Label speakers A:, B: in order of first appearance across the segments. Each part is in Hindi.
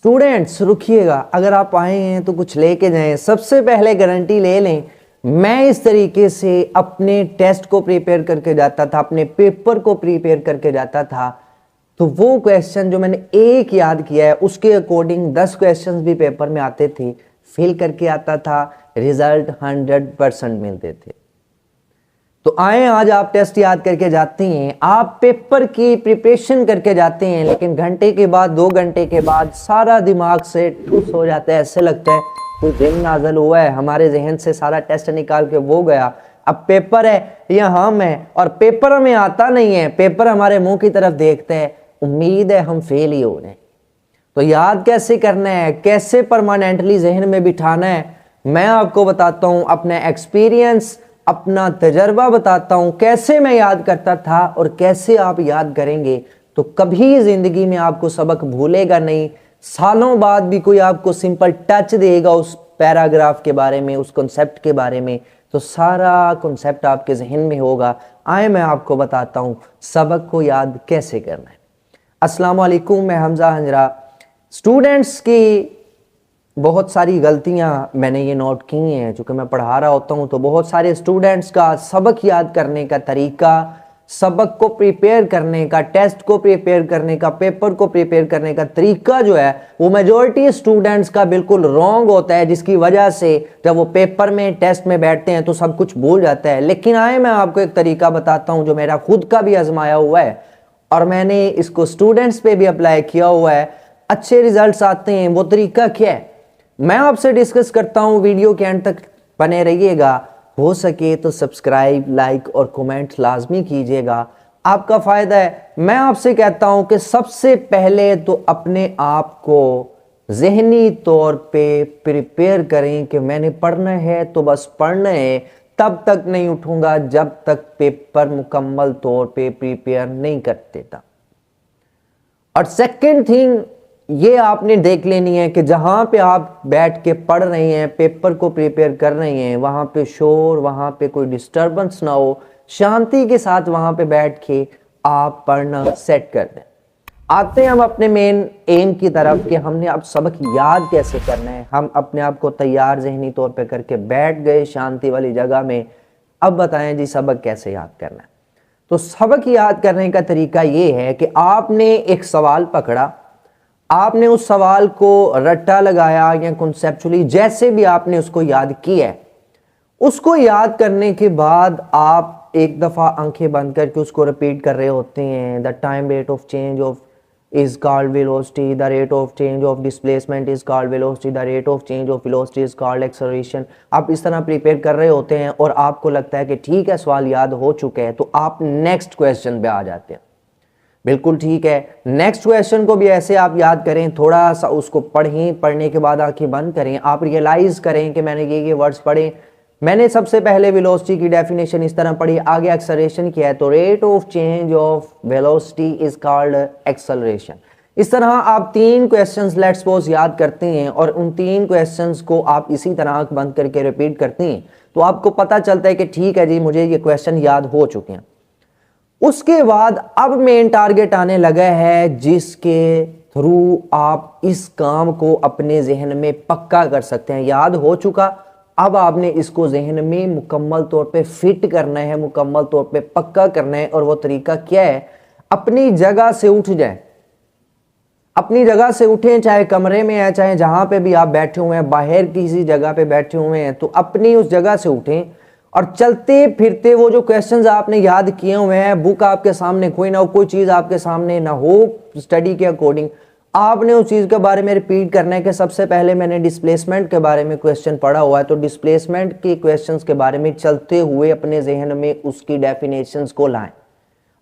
A: स्टूडेंट्स रुकिएगा, अगर आप आए हैं तो कुछ लेके जाएं। सबसे पहले गारंटी ले लें, मैं इस तरीके से अपने टेस्ट को प्रिपेयर करके जाता था, अपने पेपर को प्रिपेयर करके जाता था, तो वो क्वेश्चन जो मैंने एक याद किया है उसके अकॉर्डिंग 10 क्वेश्चंस भी पेपर में आते थे, फिल करके आता था, रिजल्ट 100% मिलते थे। तो आए, आज आप टेस्ट याद करके जाते हैं, आप पेपर की प्रिपरेशन करके जाते हैं, लेकिन घंटे के बाद 2 घंटे के बाद सारा दिमाग से ठुस हो जाता है, ऐसे लगता है कोई जिन नाजल हुआ है, हमारे जहन से सारा टेस्ट निकाल के वो गया। अब पेपर है या हम है, और पेपर हमें आता नहीं है, पेपर हमारे मुंह की तरफ देखते हैं, उम्मीद है हम फेल ही हो रहे हैं। तो याद कैसे करना है, कैसे परमानेंटली जहन में बिठाना है, मैं आपको बताता हूं, अपना एक्सपीरियंस, अपना तजर्बा बताता हूं, कैसे मैं याद करता था और कैसे आप याद करेंगे तो कभी जिंदगी में आपको सबक भूलेगा नहीं। सालों बाद भी कोई आपको सिंपल टच देगा उस पैराग्राफ के बारे में, उस कॉन्सेप्ट के बारे में, तो सारा कॉन्सेप्ट आपके जहन में होगा। आए मैं आपको बताता हूं सबक को याद कैसे करना है। अस्सलाम वालेकुम, मैं हमजा हंजरा। स्टूडेंट्स की बहुत सारी गलतियां मैंने ये नोट की हैं, चूँकि मैं पढ़ा रहा होता हूं, तो बहुत सारे स्टूडेंट्स का सबक याद करने का तरीका, सबक को प्रिपेयर करने का, टेस्ट को प्रिपेयर करने का, पेपर को प्रिपेयर करने का तरीका जो है वो मेजॉरिटी स्टूडेंट्स का बिल्कुल रॉन्ग होता है, जिसकी वजह से जब वो पेपर में टेस्ट में बैठते हैं तो सब कुछ भूल जाता है। लेकिन आए मैं आपको एक तरीका बताता हूँ जो मेरा खुद का भी आजमाया हुआ है और मैंने इसको स्टूडेंट्स पे भी अप्लाई किया हुआ है, अच्छे रिजल्ट्स आते हैं। वो तरीका क्या है मैं आपसे डिस्कस करता हूं, वीडियो के एंड तक बने रहिएगा। हो सके तो सब्सक्राइब, लाइक और कमेंट लाजमी कीजिएगा, आपका फायदा है। मैं आपसे कहता हूं कि सबसे पहले तो अपने आप को जहनी तौर पे प्रिपेयर करें कि मैंने पढ़ना है तो बस पढ़ना है, तब तक नहीं उठूंगा जब तक पेपर मुकम्मल तौर पे प्रिपेयर नहीं कर देता। और सेकंड थिंग ये आपने देख लेनी है कि जहां पे आप बैठ के पढ़ रहे हैं, पेपर को प्रिपेयर कर रहे हैं, वहां पे शोर, वहां पे कोई डिस्टरबेंस ना हो, शांति के साथ वहां पे बैठ के आप पढ़ना सेट कर दें। आते हैं हम अपने मेन एम की तरफ कि हमने अब सबक याद कैसे करना है। हम अपने आप को तैयार जहनी तौर पे करके बैठ गए शांति वाली जगह में। अब बताएं जी सबक कैसे याद करना है। तो सबक याद करने का तरीका ये है कि आपने एक सवाल पकड़ा, आपने उस सवाल को रट्टा लगाया या कॉन्सेप्चुअली जैसे भी आपने उसको याद किया है, उसको याद करने के बाद आप एक दफ़ा आंखें बंद करके उसको रिपीट कर रहे होते हैं। The time rate of change of is called velocity, the rate of change of displacement is called velocity, the rate of change of velocity is called acceleration. आप इस तरह प्रिपेयर कर रहे होते हैं और आपको लगता है कि ठीक है सवाल याद हो चुके हैं, तो आप नेक्स्ट क्वेश्चन पे आ जाते हैं। बिल्कुल ठीक है, नेक्स्ट क्वेश्चन को भी ऐसे आप याद करें, थोड़ा सा उसको पढ़ें, पढ़ने के बाद आंखें बंद करें, आप रियलाइज करें कि मैंने ये वर्ड्स पढ़े। मैंने सबसे पहले वेलोसिटी की डेफिनेशन इस तरह पढ़ी, आगे एक्सेलरेशन किया है, तो rate of change of velocity is called acceleration. इस तरह आप 3 क्वेश्चंस लेट्स सपोज याद करते हैं और उन 3 क्वेश्चंस को आप इसी तरह आंख बंद करके रिपीट करते हैं, तो आपको पता चलता है कि ठीक है जी मुझे ये क्वेश्चन याद हो चुके हैं। उसके बाद अब मेन टारगेट आने लगा है जिसके थ्रू आप इस काम को अपने जहन में पक्का कर सकते हैं। याद हो चुका, अब आपने इसको जहन में मुकम्मल तौर पे फिट करना है, मुकम्मल तौर पे पक्का करना है। और वो तरीका क्या है, अपनी जगह से उठ जाएं, अपनी जगह से उठें, चाहे कमरे में है, चाहे जहां पे भी आप बैठे हुए हैं, बाहर किसी जगह पे बैठे हुए हैं, तो अपनी उस जगह से उठें और चलते फिरते वो जो क्वेश्चंस आपने याद किए हुए हैं, बुक आपके सामने कोई ना हो, कोई चीज़ आपके सामने ना हो, स्टडी के अकॉर्डिंग आपने उस चीज़ के बारे में रिपीट करना है कि सबसे पहले मैंने डिस्प्लेसमेंट के बारे में क्वेश्चन पढ़ा हुआ है, तो डिस्प्लेसमेंट के क्वेश्चंस के बारे में चलते हुए अपने जहन में उसकी डेफिनेशंस को लाएं।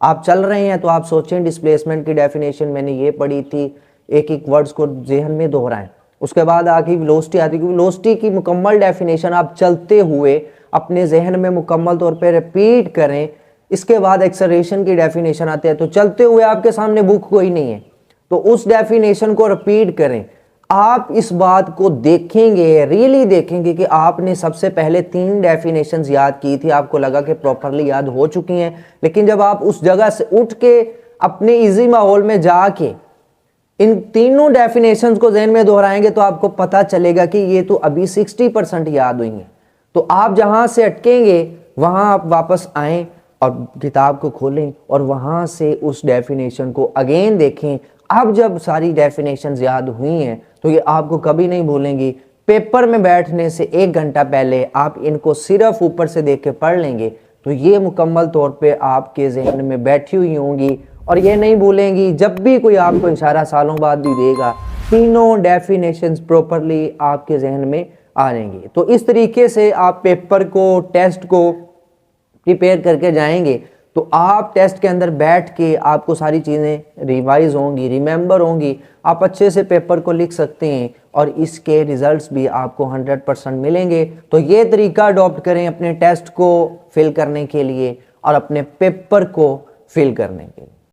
A: आप चल रहे हैं तो आप सोचें डिस्प्लेसमेंट की डेफिनेशन मैंने ये पढ़ी थी, एक एक वर्ड्स को जहन में दोहराएं। उसके बाद आगे वेलोसिटी आती है, वेलोसिटी की मुकम्मल डेफिनेशन आप चलते हुए अपने जहन में मुकम्मल तौर पे रिपीट करें। इसके बाद एक्सेलरेशन की डेफिनेशन आती है, तो चलते हुए आपके सामने बुक कोई नहीं है तो उस डेफिनेशन को रिपीट करें। आप इस बात को देखेंगे, रियली देखेंगे कि आपने सबसे पहले 3 डेफिनेशंस याद की थी, आपको लगा कि प्रॉपरली याद हो चुकी हैं, लेकिन जब आप उस जगह से उठ के अपने इजी माहौल में जाके इन तीनों डेफिनेशंस को जहन में दोहराएंगे तो आपको पता चलेगा कि ये तो अभी 60% याद हुई हैं। तो आप जहां से अटकेंगे वहां आप वापस आएं और किताब को खोलें और वहां से उस डेफिनेशन को अगेन देखें। अब जब सारी डेफिनेशंस याद हुई हैं तो ये आपको कभी नहीं भूलेंगी। पेपर में बैठने से 1 घंटा पहले आप इनको सिर्फ ऊपर से देख के पढ़ लेंगे तो ये मुकम्मल तौर पे आपके जहन में बैठी हुई होंगी और ये नहीं भूलेंगी। जब भी कोई आपको इशारा सालों बाद भी देगा, तीनों डेफिनेशंस प्रॉपरली आपके जहन में आ जाएंगी। तो इस तरीके से आप पेपर को, टेस्ट को प्रिपेयर करके जाएंगे तो आप टेस्ट के अंदर बैठ के आपको सारी चीज़ें रिवाइज होंगी, रिमेंबर होंगी, आप अच्छे से पेपर को लिख सकते हैं और इसके रिजल्ट्स भी आपको 100% मिलेंगे। तो ये तरीका अडॉप्ट करें अपने टेस्ट को फिल करने के लिए और अपने पेपर को फिल करने के लिए।